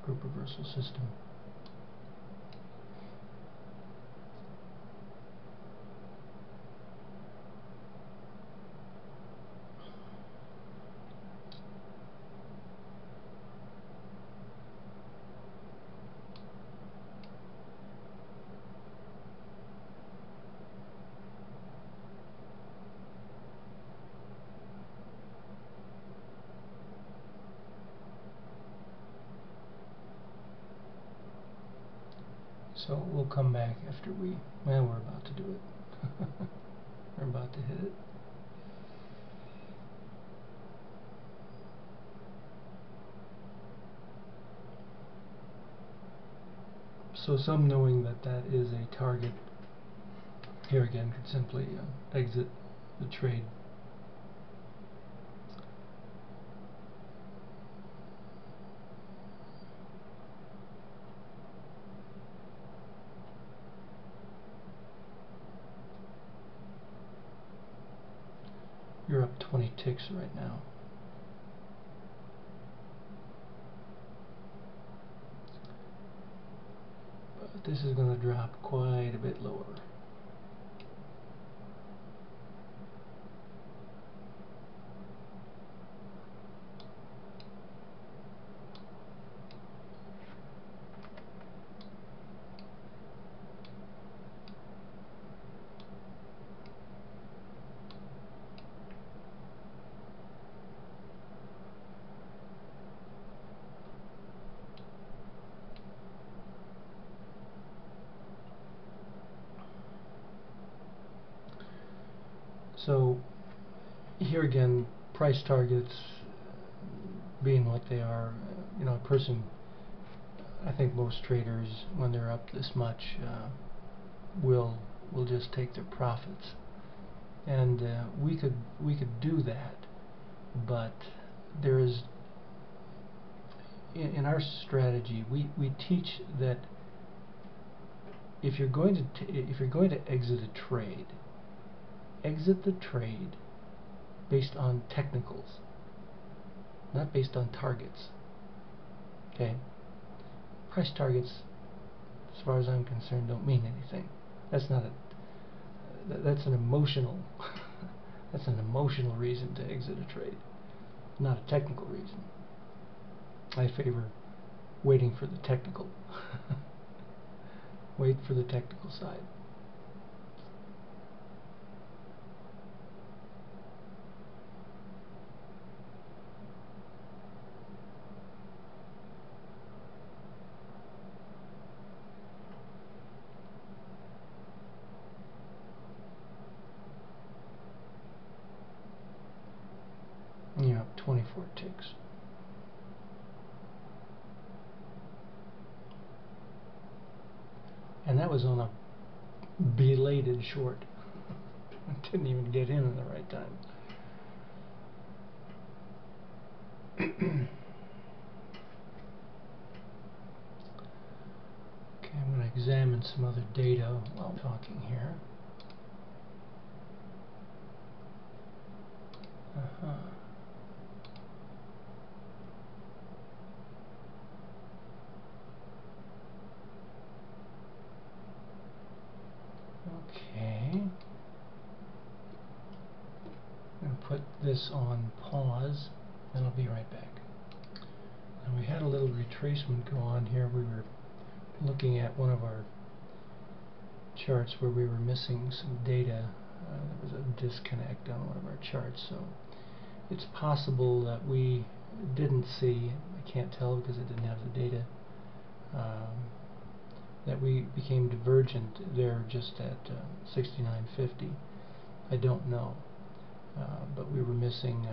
group reversal system. So we'll come back after we're about to do it. We're about to hit it. So some, knowing that that is a target, here again could simply exit the trade. You're up 20 ticks right now. But this is going to drop quite a bit lower. So here again, price targets being what they are, I think most traders, when they're up this much, will just take their profits, and we could do that, but there is, in our strategy, we teach that if you're going to exit a trade, exit the trade based on technicals, not based on targets. Okay? Price targets, as far as I'm concerned, don't mean anything. That's not that's an emotional that's an emotional reason to exit a trade, not a technical reason. I favor waiting for the technical. Wait for the technical side. You're up 24 ticks. And that was on a belated short. I didn't even get in the right time. Okay, I'm going to examine some other data while I'm talking here. Okay. I'm going to put this on pause, and I'll be right back. And we had a little retracement go on here. We were looking at one of our charts where we were missing some data. There was a disconnect on one of our charts, so it's possible that we didn't see, I can't tell because I didn't have the data, that we became divergent there just at 69.50. I don't know, but we were missing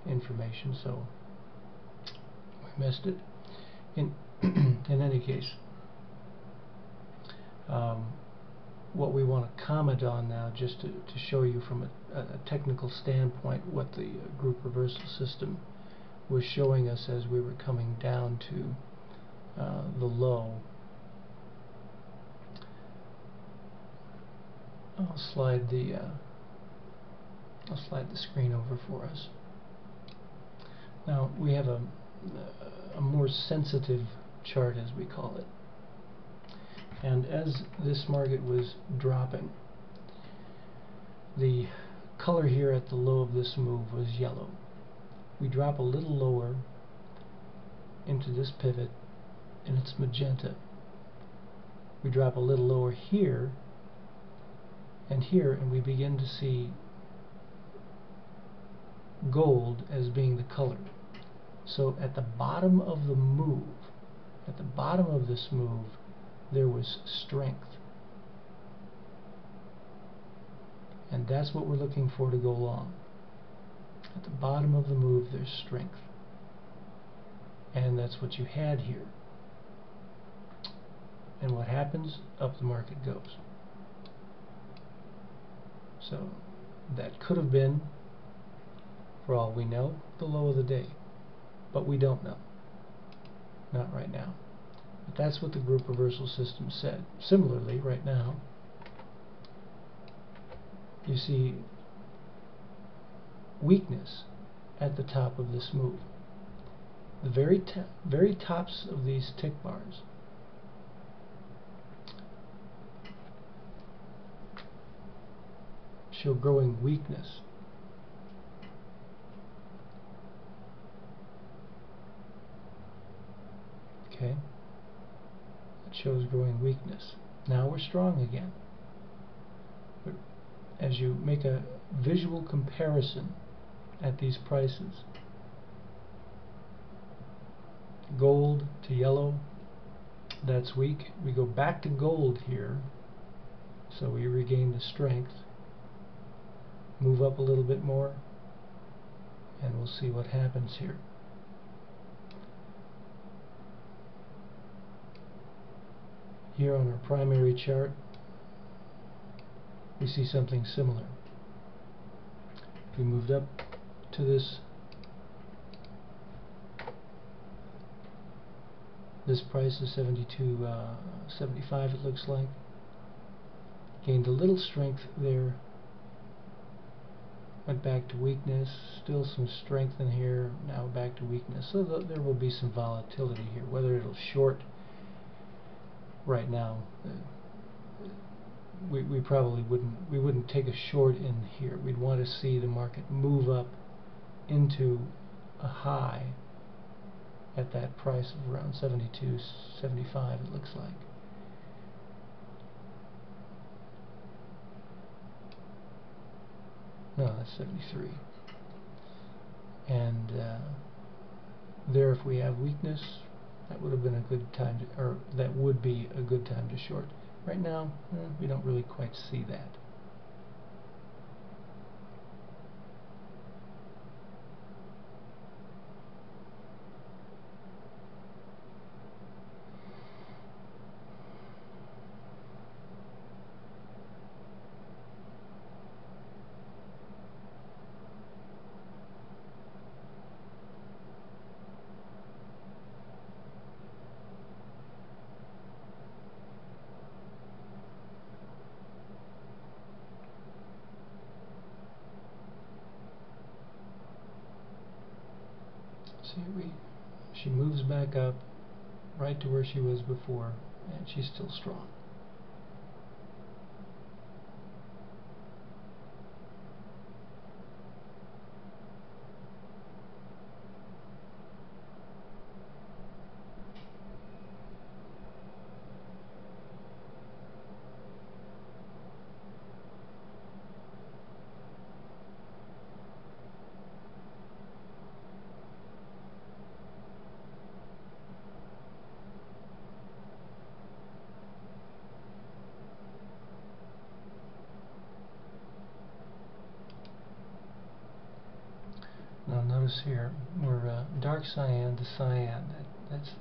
information, so we missed it. In any case, what we want to comment on now, just to show you from a technical standpoint what the group reversal system was showing us as we were coming down to the low. I'll slide the screen over for us. Now we have a more sensitive chart, as we call it. And as this market was dropping, the color here at the low of this move was yellow. We drop a little lower into this pivot and it's magenta. We drop a little lower here and we begin to see gold as being the color. So at the bottom of the move, at the bottom of this move, there was strength. And that's what we're looking for to go long. At the bottom of the move, there's strength. And that's what you had here. And what happens? Up the market goes. So that could have been, for all we know, the low of the day. But we don't know. Not right now. But that's what the group reversal system said. Similarly, right now, you see weakness at the top of this move. The very tops of these tick bars show growing weakness. Okay? It shows growing weakness. Now we're strong again. But as you make a visual comparison at these prices, gold to yellow, that's weak. We go back to gold here, so we regain the strength. Move up a little bit more, and we'll see what happens here. Here on our primary chart, we see something similar. We moved up to this price is 72.75, it looks like. Gained a little strength there. Went back to weakness. Still some strength in here. Now back to weakness. So there will be some volatility here. Whether it'll short right now, we probably wouldn't take a short in here. We'd want to see the market move up into a high at that price of around 72.75, it looks like. No, that's 73. And there, if we have weakness, that would have been a good time to, or that would be a good time to short. Right now, we don't really quite see that. See, she moves back up right to where she was before, and she's still strong. Now notice here, we're dark cyan to cyan. That's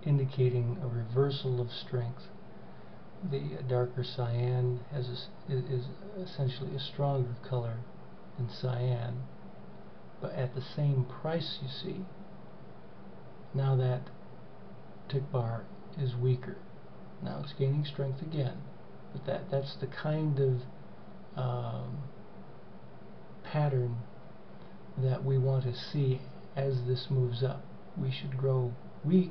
indicating a reversal of strength. The darker cyan is essentially a stronger color than cyan, but at the same price, you see. Now that tick bar is weaker. Now it's gaining strength again, but that's the kind of pattern that we want to see as this moves up. We should grow weak